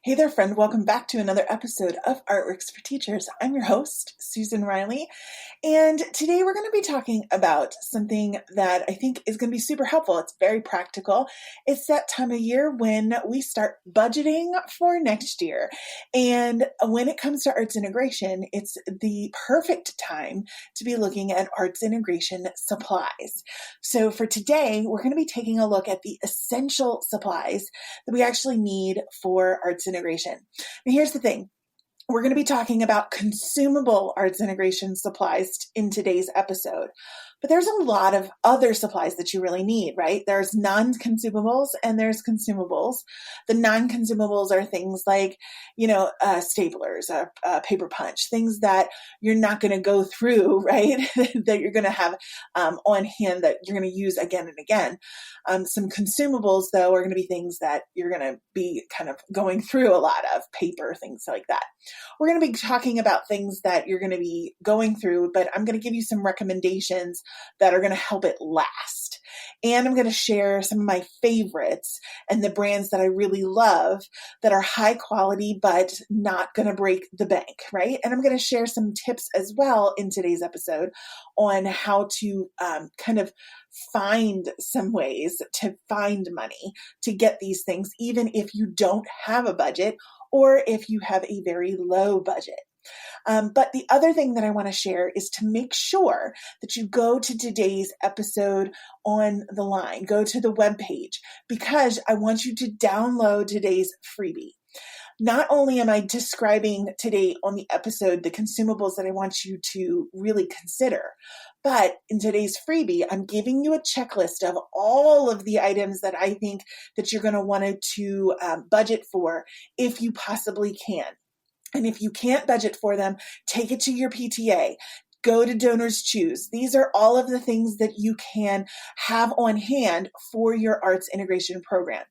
Hey there, friend. Welcome back to another episode of Artworks for Teachers. I'm your host, Susan Riley, and today we're going to be talking about something that I think is going to be super helpful. It's very practical. It's that time of year when we start budgeting for next year. And when it comes to arts integration, it's the perfect time to be looking at arts integration supplies. So for today, we're going to be taking a look at the essential supplies that we actually need for arts integration. Now, here's the thing. We're going to be talking about consumable arts integration supplies in today's episode. But there's a lot of other supplies that you really need, right? There's non-consumables and there's consumables. The non-consumables are things like, staplers, paper punch, things that you're not going to go through, right? That you're going to have on hand that you're going to use again and again. Some consumables, though, are going to be things that you're going to be kind of going through a lot of, paper, things like that. We're going to be talking about things that you're going to be going through, but I'm going to give you some recommendations that are going to help it last. And I'm going to share some of my favorites and the brands that I really love that are high quality, but not going to break the bank, right? And I'm going to share some tips as well in today's episode on how to kind of find some ways to find money to get these things, even if you don't have a budget or if you have a very low budget. But the other thing that I want to share is to make sure that you go to today's episode on the line, go to the webpage, because I want you to download today's freebie. Not only am I describing today on the episode the consumables that I want you to really consider, but in today's freebie, I'm giving you a checklist of all of the items that I think that you're going to want to budget for if you possibly can. And if you can't budget for them, take it to your PTA. Go to Donors Choose. These are all of the things that you can have on hand for your arts integration program.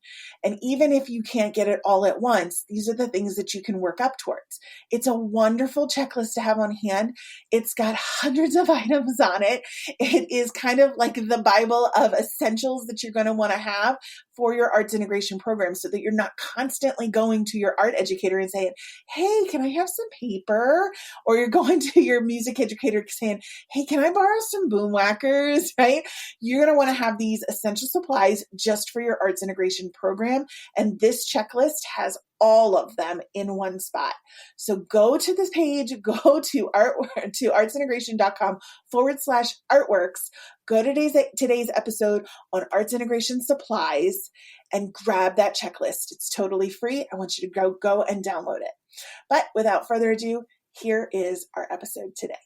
And even if you can't get it all at once, these are the things that you can work up towards. It's a wonderful checklist to have on hand. It's got hundreds of items on it. It is kind of like the Bible of essentials that you're going to want to have for your arts integration program so that you're not constantly going to your art educator and saying, hey, can I have some paper? Or you're going to your music educator saying, hey, can I borrow some boom whackers, right? You're going to want to have these essential supplies just for your arts integration program. And this checklist has all of them in one spot. So go to this page, go to artsintegration.com/artworks, go to today's episode on arts integration supplies and grab that checklist. It's totally free. I want you to go and download it. But without further ado, here is our episode today.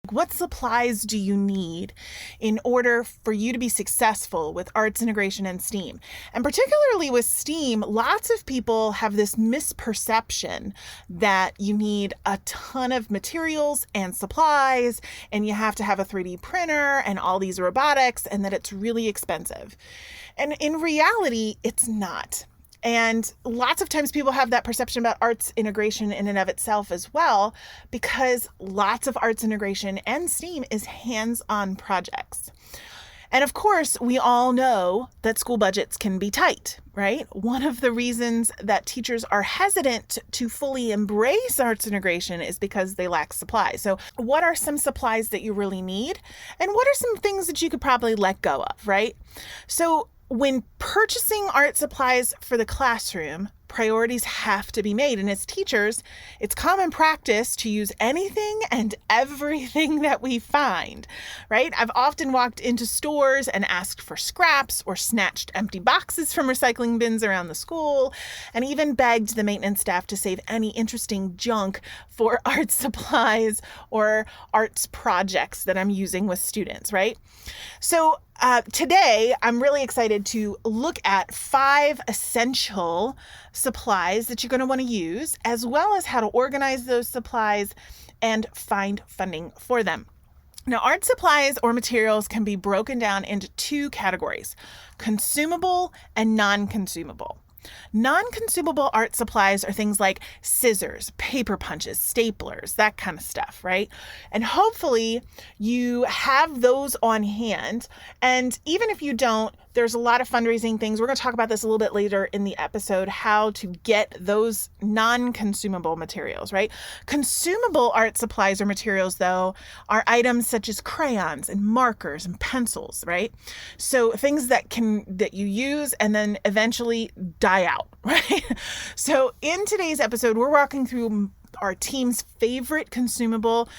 What supplies do you need in order for you to be successful with arts integration and STEAM? And particularly with STEAM, lots of people have this misperception that you need a ton of materials and supplies, and you have to have a 3D printer and all these robotics, and that it's really expensive. And in reality, it's not. And lots of times people have that perception about arts integration in and of itself as well, because lots of arts integration and STEAM is hands-on projects. And of course, we all know that school budgets can be tight, right? One of the reasons that teachers are hesitant to fully embrace arts integration is because they lack supplies. So what are some supplies that you really need? And what are some things that you could probably let go of, right? So when purchasing art supplies for the classroom, priorities have to be made. And as teachers, it's common practice to use anything and everything that we find, right? I've often walked into stores and asked for scraps or snatched empty boxes from recycling bins around the school, and even begged the maintenance staff to save any interesting junk for art supplies or arts projects that I'm using with students, right? So today, I'm really excited to look at 5 essential supplies that you're going to want to use, as well as how to organize those supplies and find funding for them. Now, art supplies or materials can be broken down into 2 categories: consumable and non-consumable. Non-consumable art supplies are things like scissors, paper punches, staplers, that kind of stuff, right? And hopefully you have those on hand. And even if you don't, There's a lot of fundraising things. We're going to talk about this a little bit later in the episode, how to get those non-consumable materials, right? Consumable art supplies or materials, though, are items such as crayons and markers and pencils, right? So things that you use and then eventually die out, right? So in today's episode, we're walking through our team's favorite consumable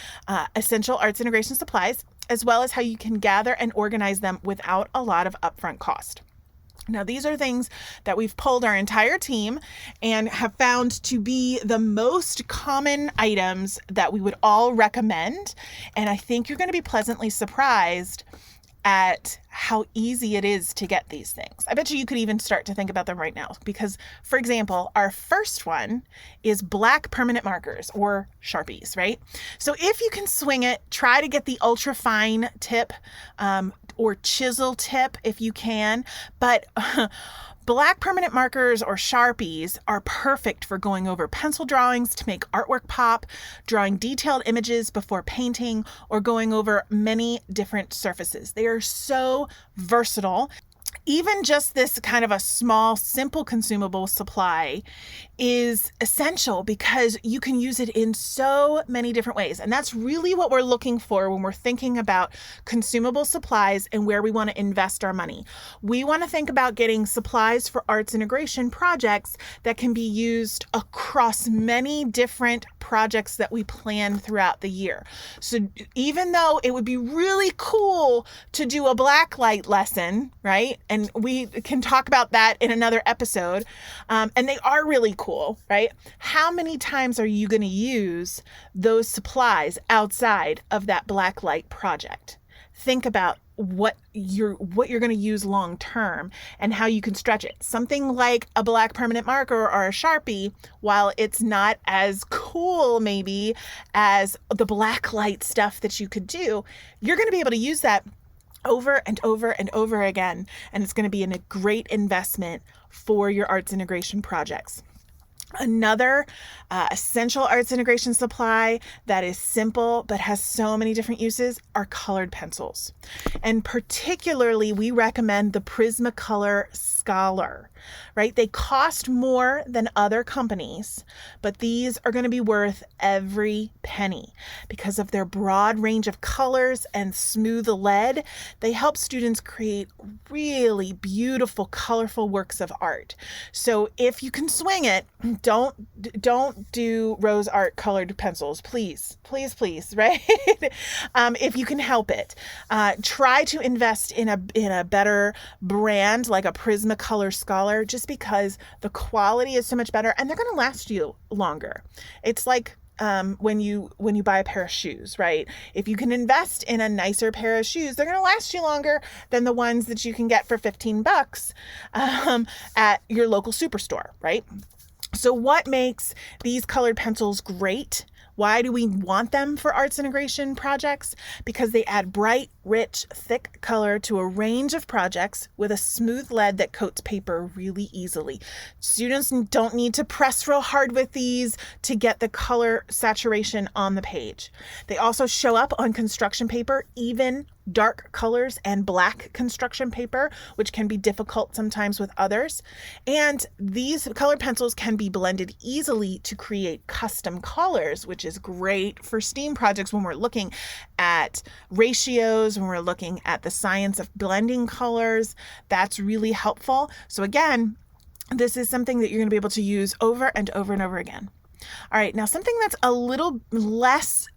essential arts integration supplies, as well as how you can gather and organize them without a lot of upfront cost. Now, these are things that we've polled our entire team and have found to be the most common items that we would all recommend. And I think you're going to be pleasantly surprised at how easy it is to get these things. I bet you could even start to think about them right now because, for example, our first one is black permanent markers or Sharpies, right? So if you can swing it, try to get the ultra fine tip or chisel tip if you can, but black permanent markers or Sharpies are perfect for going over pencil drawings to make artwork pop, drawing detailed images before painting, or going over many different surfaces. They are so versatile. Even just this kind of a small, simple consumable supply is essential because you can use it in so many different ways. And that's really what we're looking for when we're thinking about consumable supplies and where we want to invest our money. We want to think about getting supplies for arts integration projects that can be used across many different projects that we plan throughout the year. So even though it would be really cool to do a blacklight lesson, right? And we can talk about that in another episode. And they are really cool, right? How many times are you going to use those supplies outside of that blacklight project? Think about what you're going to use long term and how you can stretch it. Something like a black permanent marker or a Sharpie, while it's not as cool maybe as the blacklight stuff that you could do, you're going to be able to use that over and over and over again. And it's going to be a great investment for your arts integration projects. Another essential arts integration supply that is simple but has so many different uses are colored pencils. And particularly, we recommend the Prismacolor Scholar, right? They cost more than other companies, but these are going to be worth every penny because of their broad range of colors and smooth lead. They help students create really beautiful, colorful works of art. So if you can swing it, don't do rose art colored pencils, please, right? If you can help it, try to invest in a better brand like a Prismacolor Scholar, just because the quality is so much better and they're going to last you longer. It's like when you buy a pair of shoes, right? If you can invest in a nicer pair of shoes, they're going to last you longer than the ones that you can get for $15 at your local superstore, right? So what makes these colored pencils great? Why do we want them for arts integration projects? Because they add bright, rich, thick color to a range of projects with a smooth lead that coats paper really easily. Students don't need to press real hard with these to get the color saturation on the page. They also show up on construction paper, even dark colors and black construction paper, which can be difficult sometimes with others. And these colored pencils can be blended easily to create custom colors, which is great for STEAM projects when we're looking at ratios, when we're looking at the science of blending colors. That's really helpful. So again, this is something that you're going to be able to use over and over and over again. All right, now something that's a little less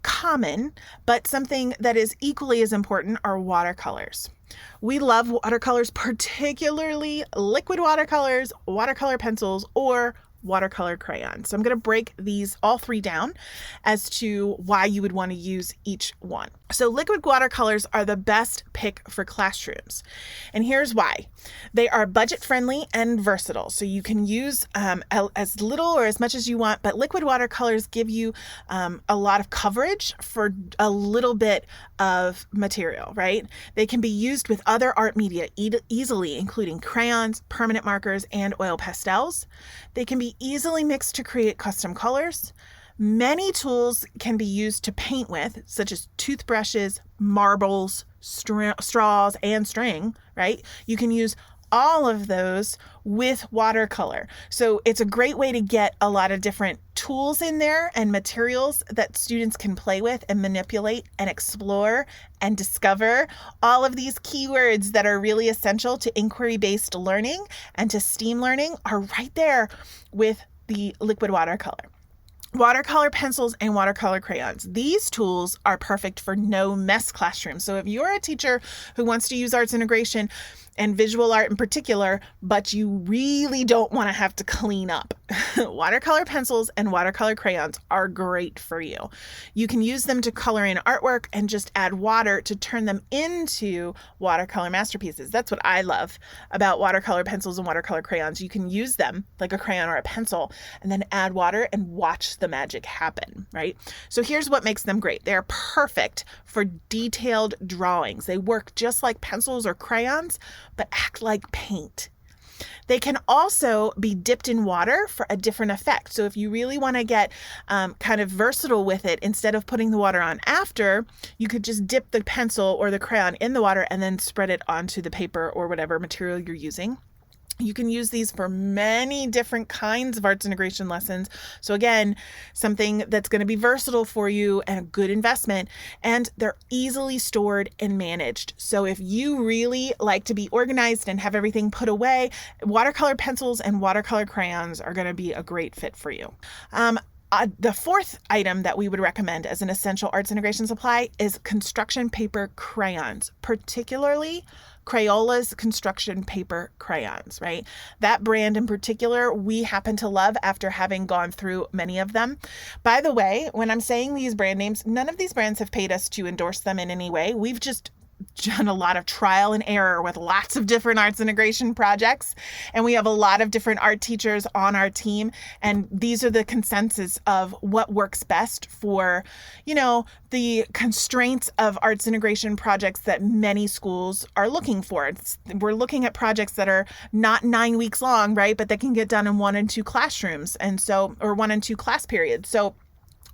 common, but something that is equally as important are watercolors. We love watercolors, particularly liquid watercolors, watercolor pencils, or watercolor crayons. So I'm going to break these all three down as to why you would want to use each one. So liquid watercolors are the best pick for classrooms. And here's why. They are budget friendly and versatile. So you can use as little or as much as you want, but liquid watercolors give you a lot of coverage for a little bit of material, right? They can be used with other art media easily, including crayons, permanent markers, and oil pastels. They can be easily mixed to create custom colors. Many tools can be used to paint with, such as toothbrushes, marbles, straws, and string, right? You can use all of those with watercolor. So it's a great way to get a lot of different tools in there and materials that students can play with and manipulate and explore and discover. All of these keywords that are really essential to inquiry-based learning and to STEAM learning are right there with the liquid watercolor. Watercolor pencils and watercolor crayons. These tools are perfect for no mess classrooms. So if you're a teacher who wants to use arts integration and visual art in particular, but you really don't want to have to clean up, watercolor pencils and watercolor crayons are great for you. You can use them to color in artwork and just add water to turn them into watercolor masterpieces. That's what I love about watercolor pencils and watercolor crayons. You can use them like a crayon or a pencil and then add water and watch the magic happen, right? So here's what makes them great. They're perfect for detailed drawings. They work just like pencils or crayons, but act like paint. They can also be dipped in water for a different effect. So if you really want to get kind of versatile with it, instead of putting the water on after, you could just dip the pencil or the crayon in the water and then spread it onto the paper or whatever material you're using. You can use these for many different kinds of arts integration lessons. So again, something that's going to be versatile for you and a good investment, and they're easily stored and managed. So if you really like to be organized and have everything put away, watercolor pencils and watercolor crayons are going to be a great fit for you. The fourth item that we would recommend as an essential arts integration supply is construction paper crayons, particularly Crayola's construction paper crayons, right? That brand in particular, we happen to love after having gone through many of them. By the way, when I'm saying these brand names, none of these brands have paid us to endorse them in any way. We've just done a lot of trial and error with lots of different arts integration projects. And we have a lot of different art teachers on our team. And these are the consensus of what works best for, the constraints of arts integration projects that many schools are looking for. We're looking at projects that are not 9 weeks long, right? But that can get done in 1 and 2 classrooms. Or 1 and 2 class periods. So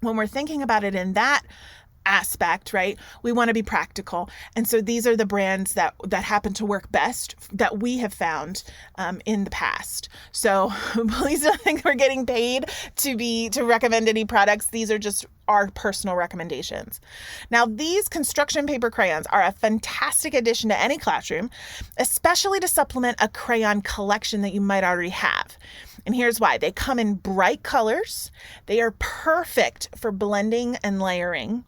when we're thinking about it in that aspect, right, we want to be practical. And so these are the brands that happen to work best that we have found in the past. So please don't think we're getting paid to recommend any products. These are just our personal recommendations. Now, these construction paper crayons are a fantastic addition to any classroom, especially to supplement a crayon collection that you might already have. And here's why. They come in bright colors. They are perfect for blending and layering.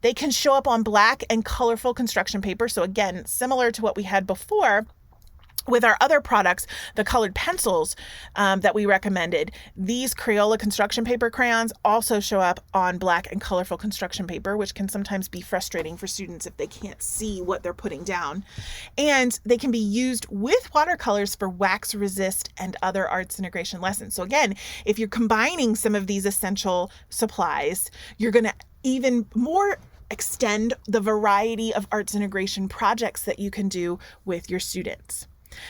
They can show up on black and colorful construction paper. So again, similar to what we had before with our other products, the colored pencils that we recommended, these Crayola construction paper crayons also show up on black and colorful construction paper, which can sometimes be frustrating for students if they can't see what they're putting down. And they can be used with watercolors for wax resist and other arts integration lessons. So again, if you're combining some of these essential supplies, you're going to even more extend the variety of arts integration projects that you can do with your students.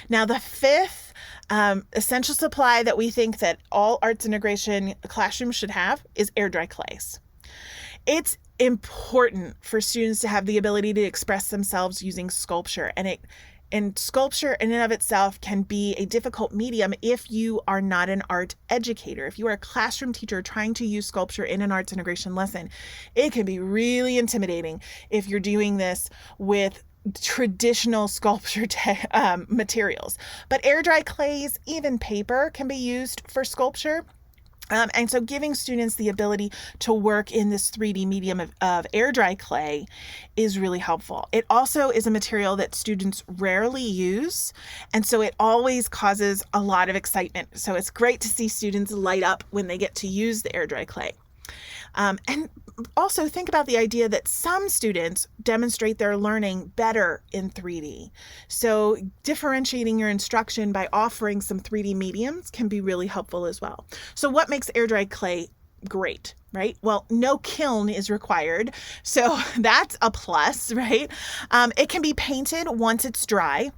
Now, the fifth essential supply that we think that all arts integration classrooms should have is air dry clays. It's important for students to have the ability to express themselves using sculpture, and sculpture in and of itself can be a difficult medium if you are not an art educator. If you are a classroom teacher trying to use sculpture in an arts integration lesson, it can be really intimidating if you're doing this with traditional sculpture materials. But air dry clays, even paper, can be used for sculpture. And so giving students the ability to work in this 3D medium of air dry clay is really helpful. It also is a material that students rarely use, and so it always causes a lot of excitement. So it's great to see students light up when they get to use the air dry clay. And also think about the idea that some students demonstrate their learning better in 3D. So differentiating your instruction by offering some 3D mediums can be really helpful as well. So what makes air dry clay great, right? Well, no kiln is required. So that's a plus, right? It can be painted once it's dry.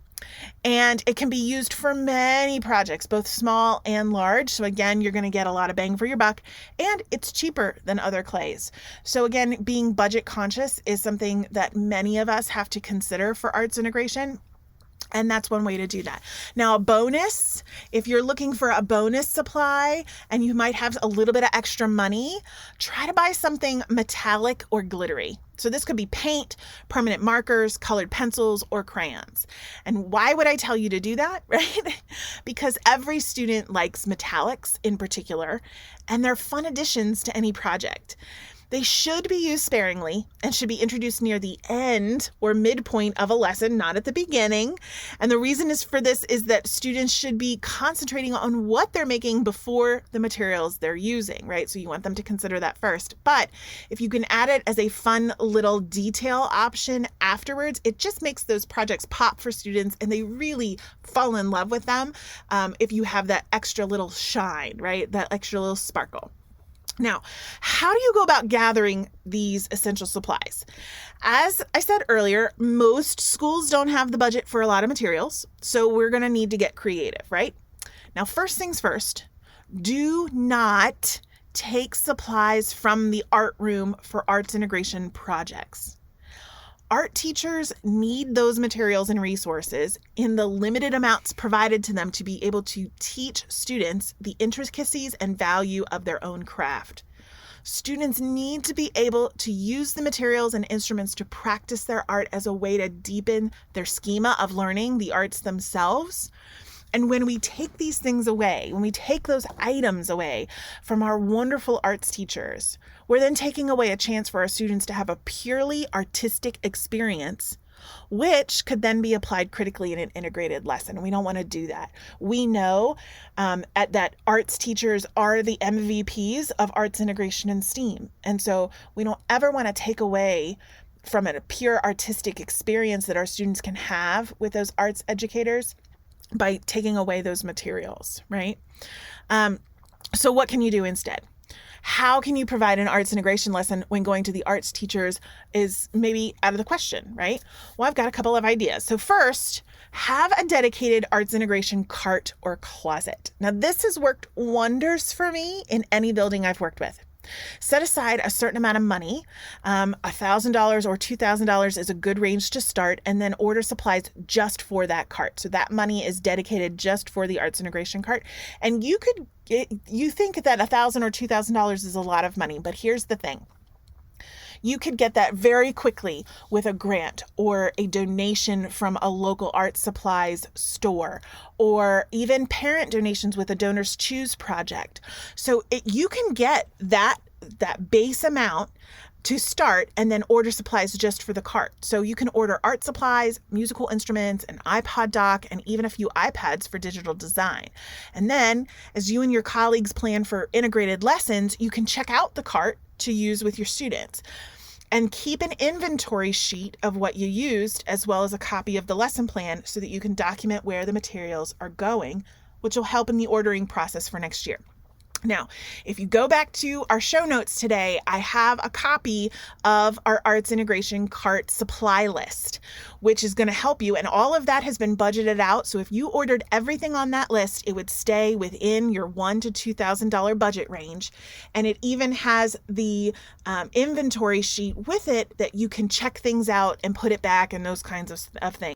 And it can be used for many projects, both small and large. So again, you're going to get a lot of bang for your buck, and it's cheaper than other clays. So again, being budget conscious is something that many of us have to consider for arts integration. And that's one way to do that. Now, a bonus, if you're looking for a bonus supply and you might have a little bit of extra money, try to buy something metallic or glittery. So this could be paint, permanent markers, colored pencils, or crayons. And why would I tell you to do that, right? Because every student likes metallics in particular, and they're fun additions to any project. They should be used sparingly and should be introduced near the end or midpoint of a lesson, not at the beginning. And the reason for this is that students should be concentrating on what they're making before the materials they're using, right? So you want them to consider that first. But if you can add it as a fun little detail option afterwards, it just makes those projects pop for students and they really fall in love with them if you have that extra little shine, right? That extra little sparkle. Now, how do you go about gathering these essential supplies? As I said earlier, most schools don't have the budget for a lot of materials, so we're going to need to get creative, right? Now, first things first, do not take supplies from the art room for arts integration projects. Art teachers need those materials and resources in the limited amounts provided to them to be able to teach students the intricacies and value of their own craft. Students need to be able to use the materials and instruments to practice their art as a way to deepen their schema of learning the arts themselves. And when we take these things away, when we take those items away from our wonderful arts teachers, we're then taking away a chance for our students to have a purely artistic experience, which could then be applied critically in an integrated lesson. We don't want to do that. We know that arts teachers are the MVPs of arts integration in STEAM. And so we don't ever want to take away from a pure artistic experience that our students can have with those arts educators by taking away those materials, right? So what can you do instead? How can you provide an arts integration lesson when going to the arts teachers is maybe out of the question, right? Well, I've got a couple of ideas. So first, have a dedicated arts integration cart or closet. Now, this has worked wonders for me in any building I've worked with. Set aside a certain amount of money, $1,000 or $2,000 is a good range to start, and then order supplies just for that cart. So that money is dedicated just for the arts integration cart. And you think that $1,000 or $2,000 is a lot of money, but here's the thing. You could get that very quickly with a grant or a donation from a local art supplies store, or even parent donations with a Donors Choose project. So you can get that base amount to start and then order supplies just for the cart. So you can order art supplies, musical instruments, an iPod dock, and even a few iPads for digital design. And then as you and your colleagues plan for integrated lessons, you can check out the cart to use with your students. And keep an inventory sheet of what you used, as well as a copy of the lesson plan so that you can document where the materials are going, which will help in the ordering process for next year. Now, if you go back to our show notes today, I have a copy of our arts integration cart supply list, which is going to help you. And all of that has been budgeted out. So if you ordered everything on that list, it would stay within your $1,000 to $2,000 budget range. And it even has the inventory sheet with it that you can check things out and put it back and those kinds of things.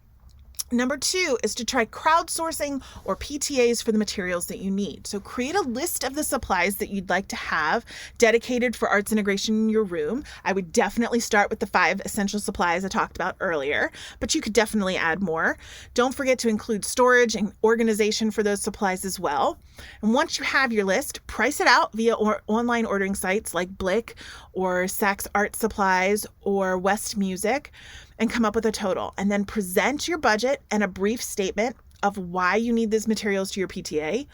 Number 2 is to try crowdsourcing or PTAs for the materials that you need. So create a list of the supplies that you'd like to have dedicated for arts integration in your room. I would definitely start with the 5 essential supplies I talked about earlier, but you could definitely add more. Don't forget to include storage and organization for those supplies as well. And once you have your list, price it out via online ordering sites like Blick or Saks Art Supplies or West Music, and come up with a total. And then present your budget and a brief statement of why you need these materials to your PTA,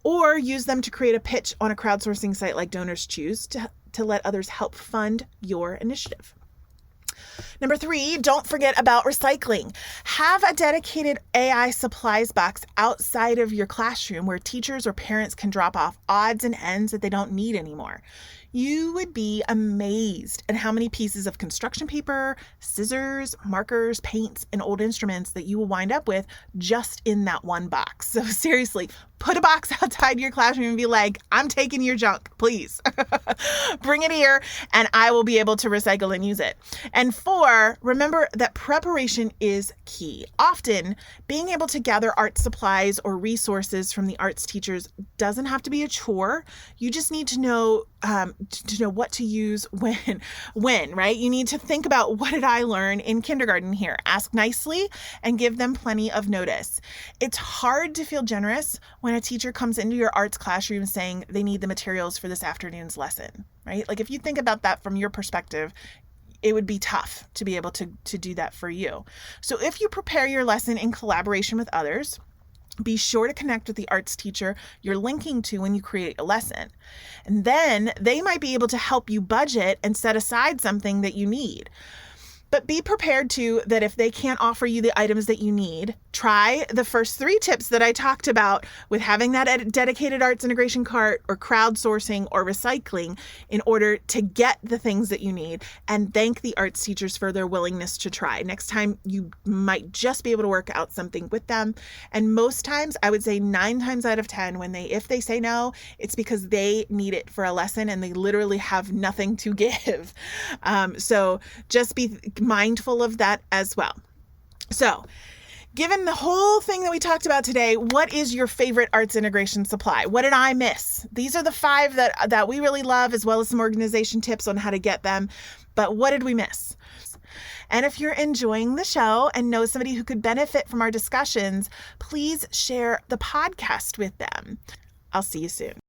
or use them to create a pitch on a crowdsourcing site like Donors Choose to let others help fund your initiative. Number 3, don't forget about recycling. Have a dedicated AI supplies box outside of your classroom where teachers or parents can drop off odds and ends that they don't need anymore. You would be amazed at how many pieces of construction paper, scissors, markers, paints, and old instruments that you will wind up with just in that one box. So seriously, put a box outside your classroom and be like, I'm taking your junk, please. Bring it here and I will be able to recycle and use it. And 4, remember that preparation is key. Often, being able to gather art supplies or resources from the arts teachers doesn't have to be a chore. You just need to know what to use when, right? You need to think about, what did I learn in kindergarten here? Ask nicely and give them plenty of notice. It's hard to feel generous when a teacher comes into your arts classroom saying they need the materials for this afternoon's lesson, right? Like if you think about that from your perspective, it would be tough to be able to do that for you. So if you prepare your lesson in collaboration with others, be sure to connect with the arts teacher you're linking to when you create a lesson. And then they might be able to help you budget and set aside something that you need. But be prepared too that if they can't offer you the items that you need, try the first 3 tips that I talked about with having that dedicated arts integration cart or crowdsourcing or recycling in order to get the things that you need, and thank the arts teachers for their willingness to try. Next time, you might just be able to work out something with them. And most times, I would say 9 times out of 10, if they say no, it's because they need it for a lesson and they literally have nothing to give. So just be mindful of that as well. So, given the whole thing that we talked about today, what is your favorite arts integration supply? What did I miss? These are the 5 that we really love, as well as some organization tips on how to get them. But what did we miss? And if you're enjoying the show and know somebody who could benefit from our discussions, please share the podcast with them. I'll see you soon.